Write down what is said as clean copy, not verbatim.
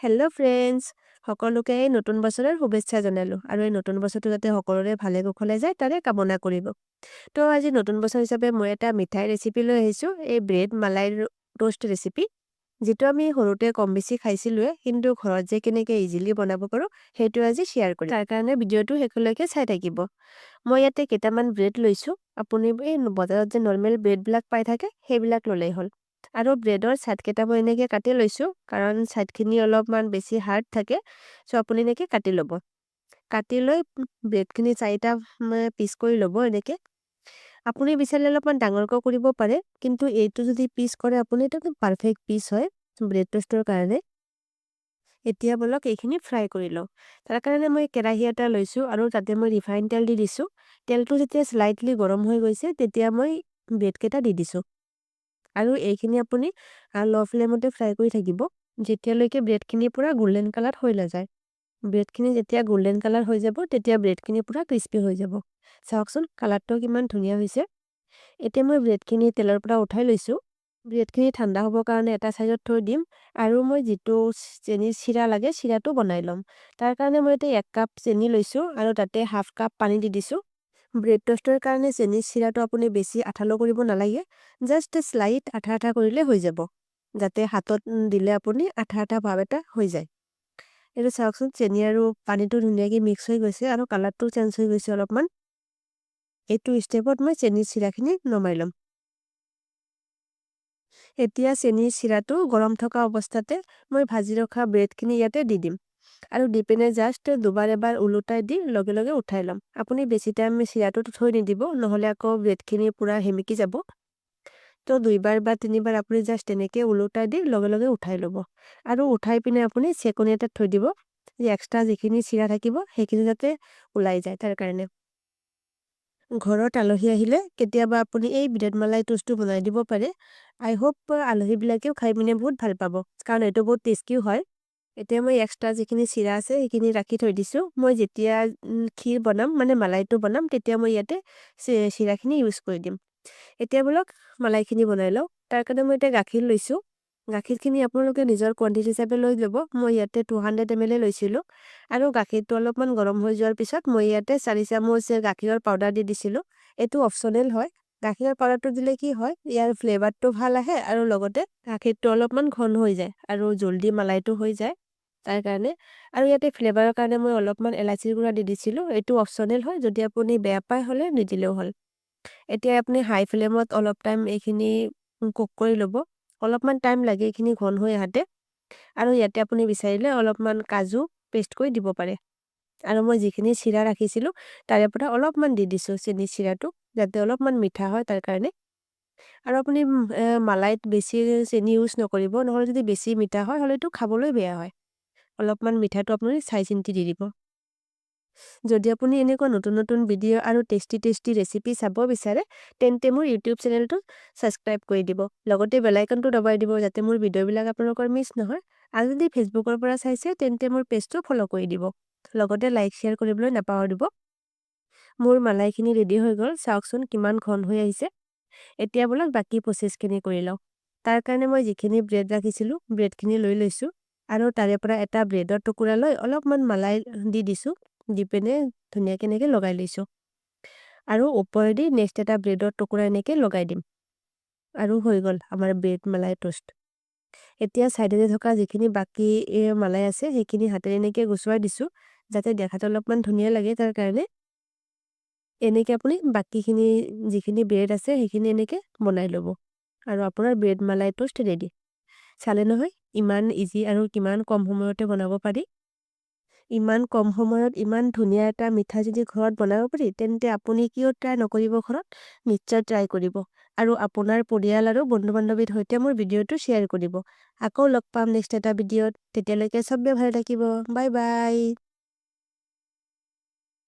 hello' friends সকলোকে এই নতুন বছৰৰ শুভেচ্ছা জনালো আৰু এই নতুন বছৰটো যাতে সকলোৰে ভালে কুশলে যায় তাৰে কামনা কৰিব তো আজি নতুন বছৰ হিচাপে মই এটা মিঠাই ৰেচিপি লৈ আহিছো এই ব্ৰেড মালাই টোষ্ট ৰেচিপি যেটো আমি সৰুতে কম বেছি খাইছিলোৱে কিন্তু ঘৰত যে কেনেকৈ ইজিলি বনাব পাৰো সেইটো আজি শেয়াৰ কৰিম তাৰ কাৰণে ভিডিঅটো শেষলৈকে চাই থাকিব মই ইয়াতে কেইটামান ব্ৰেড লৈছো আপুনি এই বজাৰত যে নৰ্মেল ব্ৰেড বিলাক পাই থাকে সেইবিলাক ললেই হ'ল আৰু ব্ৰেডৰ সাইড কেইটা মই এনেকৈ কাটি লৈছো কাৰণ সাইডখিনি অলপমান বেছি হাৰ্ড থাকে সো আপুনি এনেকৈ কাটি ল'ব কাটি লৈ ব্ৰেডখিনি চাৰিটা পিচ কৰি ল'ব এনেকৈ আপুনি বিচাৰিলে অলপমান ডাঙৰকৈ কৰিব পাৰে কিন্তু এইটো যদি পিচ কৰে আপুনি এটা পাৰফেক্ট পিচ হয় ব্ৰেড টোষ্টৰ কাৰণে এতিয়া বলক এইখিনি ফ্ৰাই কৰি লওঁ তাৰ কাৰণে মই কেৰাহী এটা লৈছো আৰু তাতে মই ৰিফাইন তেল দি দিছো তেলটো যেতিয়া স্লাইটলি গৰম হৈ গৈছে তেতিয়া মই ব্ৰেড কেইটা দি দিছো আৰু এইখিনি আপুনি লো ফ্লেমতে ফ্ৰাই কৰি থাকিব যেতিয়ালৈকে ব্ৰেডখিনি পুৰা গোল্ডেন কালাৰ হৈ নাযায় ব্ৰেডখিনি যেতিয়া গোল্ডেন কালাৰ হৈ যাব তেতিয়া ব্ৰেডখিনি পুৰা ক্ৰিস্পি হৈ যাব চাওকচোন কালাৰটো কিমান ধুনীয়া হৈছে এতিয়া মই ব্ৰেডখিনি তেলৰ পৰা উঠাই লৈছো ব্ৰেডখিনি ঠাণ্ডা হ'বৰ কাৰণে এটা সাইডত থৈ দিম আৰু মই যেটো চেনি চিৰা লাগে চিৰাটো বনাই লম তাৰ কাৰণে মই এটা 1 কাপ চেনি লৈছো আৰু তাতে হাফ কাপ পানী দি দিছো ব্ৰেড টোষ্টৰ কাৰণে চেনি চিৰাটো আপুনি বেছি আঠালো কৰিব নালাগে জাস্ট স্লাইট আঠা আঠা কৰিলে হৈ যাব যাতে হাতত দিলে আপুনি আঠা আঠা ভাব এটা হৈ যায় এটো চাওকচোন চেনি আৰু পানীটো ধুনীয়াকৈ মিক্স হৈ গৈছে আৰু কালাৰটো চেঞ্জ হৈ গৈছে অলপমান এইটো ষ্টেপত মই চেনি চিৰাখিনি নমাই লম এতিয়া চেনি চিৰাটো গৰম থকা অৱস্থাতে মই ভাজি ৰখা ব্ৰেডখিনি ইয়াতে দি দিম আৰু ডিপেনে জাস্ট দুবাৰ এবাৰ উলুটাই দি লগে লগে উঠাই লম আপুনি বেছি টাইম চিৰাটো থৈ নিদিব নহলে আকৌ ব্ৰেডখিনি পুৰা হেমিকি যাব তো দুইবাৰ বা তিনিবাৰ আপুনি জাস্ট এনেকৈ উলুটাই দি লগে লগে উঠাই ল'ব আৰু উঠাই পিনে আপুনি চেকনি এটাত থৈ দিব যে এক্সট্ৰা যিখিনি চিৰা থাকিব সেইখিনি যাতে ওলাই যায় তাৰ কাৰণে ঘৰত আলহী আহিলে কেতিয়াবা আপুনি এই ব্ৰেড মালাই টোষ্টটো বনাই দিব পাৰে আই হোপ আলহী বিলাকেও খাই পিনে বহুত ভাল পাব কাৰণ এটো বহুত টেষ্টিও হয় এতিয়া মই এক্সট্ৰা যিখিনি চিৰা আছে সেইখিনি ৰাখি থৈ দিছো মই যেতিয়া ক্ষীৰ বনাম মানে মালাইটো বনাম তেতিয়া মই ইয়াতে চিৰাখিনি ইউজ কৰি দিম এতিয়া বলক মালাইখিনি বনাই লওঁ তাৰ কাৰণে মই এটা গাখীৰ লৈছো গাখীৰখিনি আপোনালোকে নিজৰ কোৱান্টিটি হিচাপে লৈ ল'ব মই ইয়াতে 200 ml লৈছিলো আৰু গাখীৰটো অলপমান গৰম হৈ যোৱাৰ পিছত মই ইয়াতে 4 চামুচ গাখীৰৰ পাউডাৰ দি দিছিলো এটো অপচনেল হয় গাখীৰৰ পাউডাৰটো দিলে কি হয় ইয়াৰ ফ্লেভাৰটো ভাল আহে আৰু লগতে গাখীৰটো অলপমান ঘন হৈ যায় আৰু জলদি মালাইটো হৈ যায় তাৰ কাৰণে আৰু ইয়াতে ফ্লেভাৰৰ কাৰণে মই অলপমান এলাচিৰ গুড়া দি দিছিলো এটো অপচনেল হয় যদি আপুনি বেয়া পায় হলে নিদিলেও হ'ল এতিয়া আপুনি হাই ফ্লেমত অলপ টাইম এইখিনি কুক কৰি ল'ব অলপমান টাইম লাগে এইখিনি ঘন হৈ আহাতে আৰু ইয়াতে আপুনি বিচাৰিলে অলপমান কাজু পেষ্ট কৰি দিব পাৰে আৰু মই যিখিনি চিৰা ৰাখিছিলো তাৰে পৰা অলপমান দি দিছো চেনি চিৰাটো যাতে অলপমান মিঠা হয় তাৰ কাৰণে আৰু আপুনি মালাইত বেছি চেনি ইউজ নকৰিব নহলে যদি বেছি মিঠা হয় হলেটো খাবলৈ বেয়া হয় অলপমান মিঠাটো আপুনি চাই চিন্তি দি দিব যদি আপুনি এনেকুৱা নতুন নতুন ভিডিঅ আৰু টেষ্টি ৰেচিপি চাব বিচাৰে তেন্তে মোৰ ইউটিউব চেনেলটো সাবস্ক্ৰাইব কৰি দিব লগতে বেল আইকনটো দবাই দিব যাতে মোৰ ভিডিঅ'বিলাক আপোনালোকৰ মিছ নহয় আৰু যদি ফেচবুকৰ পৰা চাইছে তেন্তে মোৰ পেজটো ফলো কৰি দিব লগতে লাইক শেয়াৰ কৰিবলৈ নাপাহৰিব মোৰ মালাইখিনি ৰেডি হৈ গ'ল চাওকচোন কিমান ঘন হৈ আহিছে এতিয়া বলক বাকি প্ৰসেসখিনি কৰি লওঁ তাৰ কাৰণে মই যিখিনি ব্ৰেড ৰাখিছিলো ব্ৰেডখিনি লৈ লৈছো আৰু তাৰে পৰা এটা ব্ৰেডৰ টুকুৰা লৈ অলপমান মালাই দি দিছো দিপেনে ধুনীয়াকৈ এনেকৈ লগাই লৈছো আৰু ওপৰেদি নেক্সট এটা ব্ৰেডৰ টুকুৰা এনেকৈ লগাই দিম আৰু হৈ গ'ল আমাৰ ব্ৰেড মালাই টোষ্ট এতিয়া সাইডে থকা যিখিনি বাকি মালাই আছে সেইখিনি হাতেৰে এনেকৈ গুছুৱাই দিছো যাতে দেখাত অলপমান ধুনীয়া লাগে তাৰ কাৰণে এনেকৈ আপুনি বাকিখিনি যিখিনি ব্ৰেড আছে সেইখিনি এনেকৈ বনাই ল'ব আৰু আপোনাৰ ব্ৰেড মালাই টোষ্ট ৰেডি চালে নহয় ইমান ইজি আৰু কিমান কম সময়তে বনাব পাৰি ইমান কম সময়ত ইমান ধুনীয়া এটা মিঠা যদি ঘৰত বনাব পাৰি তেন্তে আপুনি কিয় ট্ৰাই নকৰিব ঘৰত নিশ্চয় ট্ৰাই কৰিব আৰু আপোনাৰ পৰিয়াল আৰু বন্ধু-বান্ধৱীৰ সৈতে মোৰ ভিডিঅ'টো শেয়াৰ কৰিব আকৌ লগ পাম নেক্সট এটা ভিডিঅ'ত তেতিয়ালৈকে সবে ভালে থাকিব বাই বাই